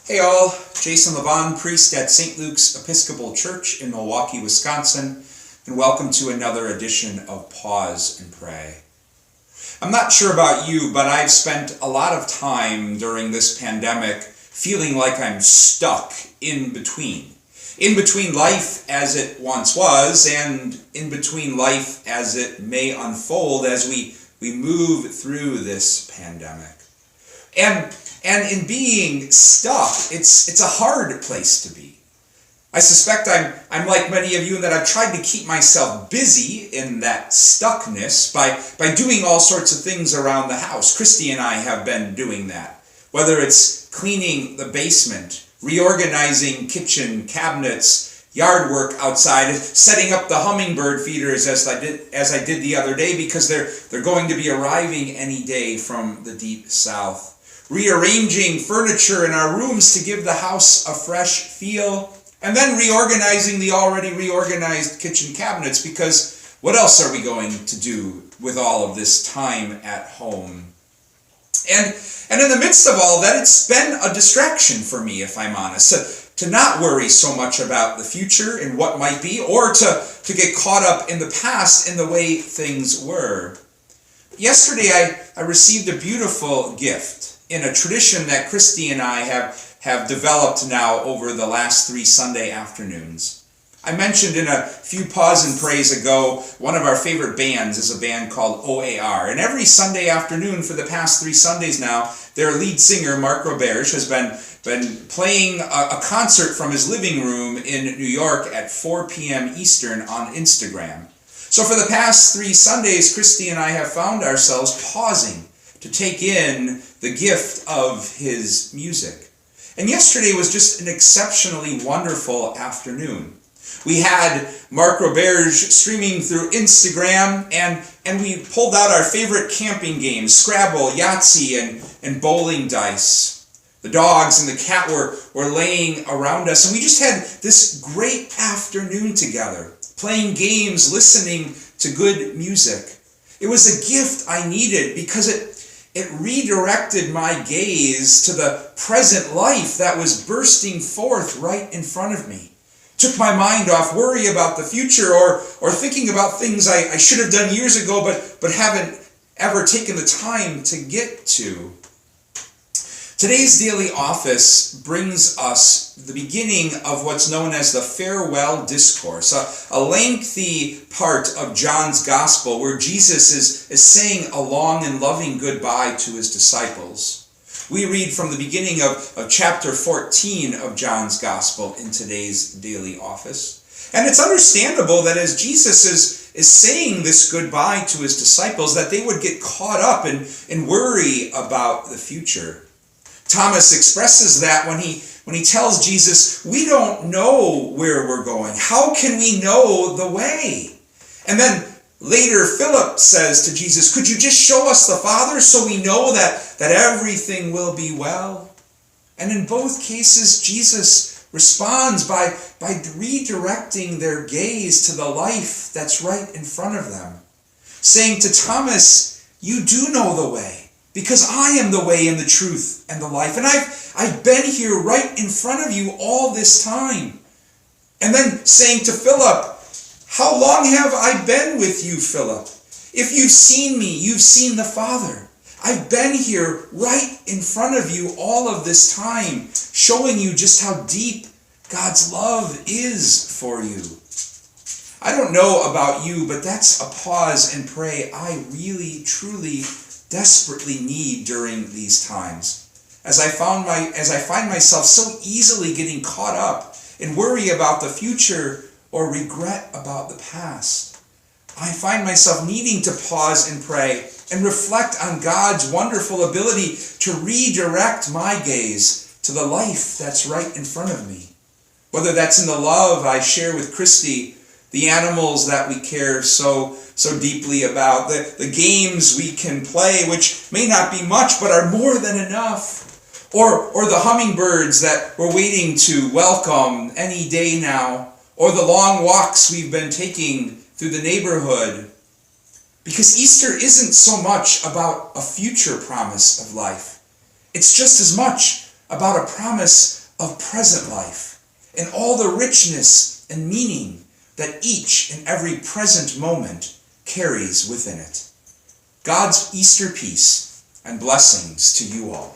Hey all, Jason Levon, priest at St. Luke's Episcopal Church in Milwaukee, Wisconsin, and welcome to another edition of Pause and Pray. I'm not sure about you, but I've spent a lot of time during this pandemic feeling like I'm stuck in between. In between life as it once was and in between life as it may unfold as we move through this pandemic. And in being stuck, it's a hard place to be. I suspect I'm like many of you in that I've tried to keep myself busy in that stuckness by doing all sorts of things around the house. Christy and I have been doing that. Whether it's cleaning the basement, reorganizing kitchen cabinets, yard work outside, setting up the hummingbird feeders as I did the other day because they're going to be arriving any day from the deep south. Rearranging furniture in our rooms to give the house a fresh feel, and then reorganizing the already reorganized kitchen cabinets, because what else are we going to do with all of this time at home? And in the midst of all that, it's been a distraction for me, if I'm honest, to not worry so much about the future and what might be, or to get caught up in the past in the way things were. Yesterday I received a beautiful gift in a tradition that Christy and I have developed now over the last 3 Sunday afternoons. I mentioned in a few Pause and Prays ago, one of our favorite bands is a band called OAR. And every Sunday afternoon for the past 3 Sundays now, their lead singer, Mark Roberge, has been playing a concert from his living room in New York at 4 p.m. Eastern on Instagram. So for the past 3 Sundays, Christy and I have found ourselves pausing to take in the gift of his music. And yesterday was just an exceptionally wonderful afternoon. We had Mark Roberge streaming through Instagram, and we pulled out our favorite camping games, Scrabble, Yahtzee, and bowling dice. The dogs and the cat were laying around us, and we just had this great afternoon together, playing games, listening to good music. It was a gift I needed because it redirected my gaze to the present life that was bursting forth right in front of me. Took my mind off worry about the future or thinking about things I should have done years ago but haven't ever taken the time to get to. Today's daily office brings us the beginning of what's known as the Farewell Discourse, a lengthy part of John's Gospel where Jesus is saying a long and loving goodbye to his disciples. We read from the beginning of chapter 14 of John's Gospel in today's daily office. And it's understandable that as Jesus is saying this goodbye to his disciples, that they would get caught up and worry about the future. Thomas expresses that when he tells Jesus, we don't know where we're going. How can we know the way? And then later Philip says to Jesus, could you just show us the Father so we know that everything will be well? And in both cases, Jesus responds by redirecting their gaze to the life that's right in front of them, saying to Thomas, you do know the way, because I am the way and the truth and the life. And I've been here right in front of you all this time. And then saying to Philip, how long have I been with you, Philip? If you've seen me, you've seen the Father. I've been here right in front of you all of this time, showing you just how deep God's love is for you. I don't know about you, but that's a pause and pray I really, truly, desperately need during these times. As I find myself so easily getting caught up in worry about the future or regret about the past, I find myself needing to pause and pray and reflect on God's wonderful ability to redirect my gaze to the life that's right in front of me. Whether that's in the love I share with Christy, the animals that we care so deeply about, the games we can play, which may not be much but are more than enough, or the hummingbirds that we're waiting to welcome any day now, or the long walks we've been taking through the neighborhood. Because Easter isn't so much about a future promise of life. It's just as much about a promise of present life and all the richness and meaning that each and every present moment carries within it. God's Easter peace and blessings to you all.